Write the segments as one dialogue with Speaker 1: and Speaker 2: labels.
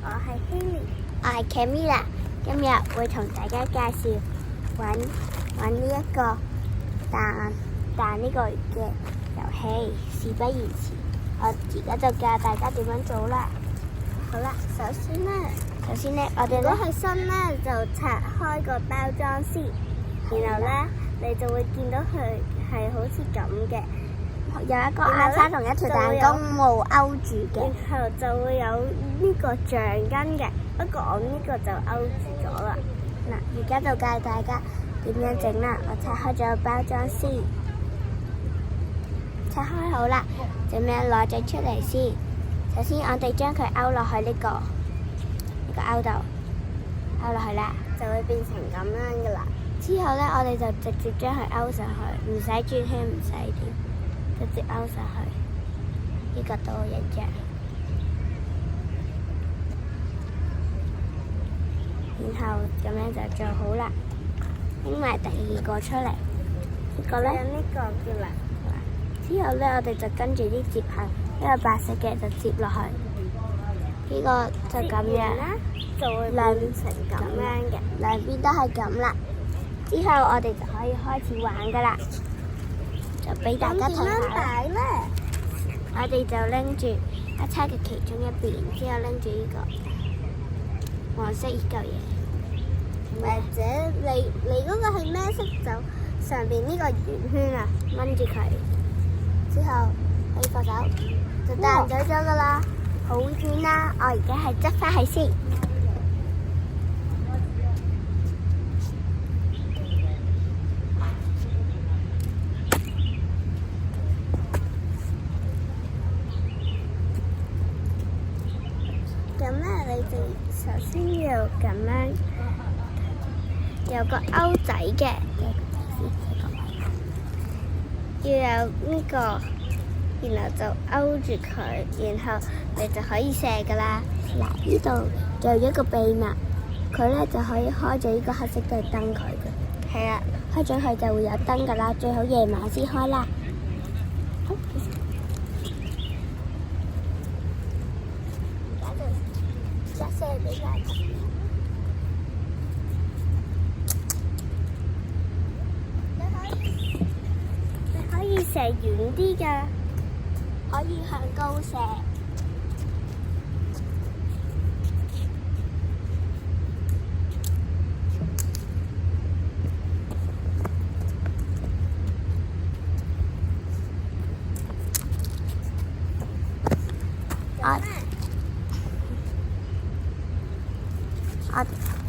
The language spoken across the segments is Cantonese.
Speaker 1: 我係希莉，
Speaker 2: 我係 Camila，今日會同大家介紹玩呢一個彈呢個嘅遊戲。事不宜遲，我而家就教大家點樣做啦。
Speaker 1: 好啦，首先呢，
Speaker 2: 我哋
Speaker 1: 如果係新呢，就拆開個包裝先，然後呢，你就會見到佢係好似咁嘅，
Speaker 2: 有一個牙刷同一條彈弓冇勾住嘅，
Speaker 1: 然後就會有呢個橡筋嘅，不過我呢個就勾住咗啦。
Speaker 2: 嗱，而家就教大家點樣整啦。我拆開咗個包裝先，拆開好啦，就咁樣攞隻出嚟先。首先我哋將佢勾落去呢個勾度，勾落去啦，
Speaker 1: 就會變成咁樣噶啦。
Speaker 2: 之後呢，我哋就直接將佢勾上去，唔使轉圈，唔使點，直接勾上去。呢個都一樣。然後咁樣就做好啦。拎埋第二個出嚟，呢個呢
Speaker 1: 叫啦。
Speaker 2: 之後呢，我哋就跟住啲接痕，呢個白色嘅就接落去。呢個就咁樣
Speaker 1: 啦，就會變成咁樣嘅，
Speaker 2: 兩邊都係咁啦。之後我哋就可以開始玩噶啦，就俾大家睇下。
Speaker 1: 點樣擺呢？
Speaker 2: 我哋就拎住一叉嘅其中一邊，之後拎住呢個黃色呢嚿嘢，
Speaker 1: 或者你嗰個係咩色？就上邊呢個圓圈啊，
Speaker 2: 掹住佢，之後可以放手，就彈走咗噶啦。好遠啦！我而家係執翻去先。
Speaker 1: 咁咧，你哋首先要咁樣有個勾仔嘅，要有呢個，然後就勾住佢，然後你就可以射噶啦。
Speaker 2: 嗱，呢度有一個秘密，佢咧就可以開咗呢個黑色嘅燈佢嘅。
Speaker 1: 係啊，
Speaker 2: 開咗佢就會有燈噶啦，最好夜晚先開啦。好，而家就射俾大家。
Speaker 1: 你可以射遠啲㗎，
Speaker 2: 可以向高射。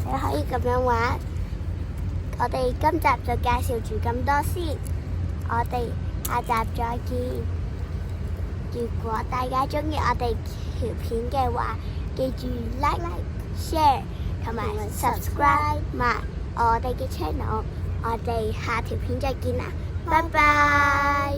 Speaker 2: 你可以咁樣玩。我哋今集就介紹住咁多先，我哋下集再見。如果大家鍾意我哋條片嘅話，記住 like、share 同埋 subscribe 埋我哋嘅 channel。我哋下條片再見啦，拜拜。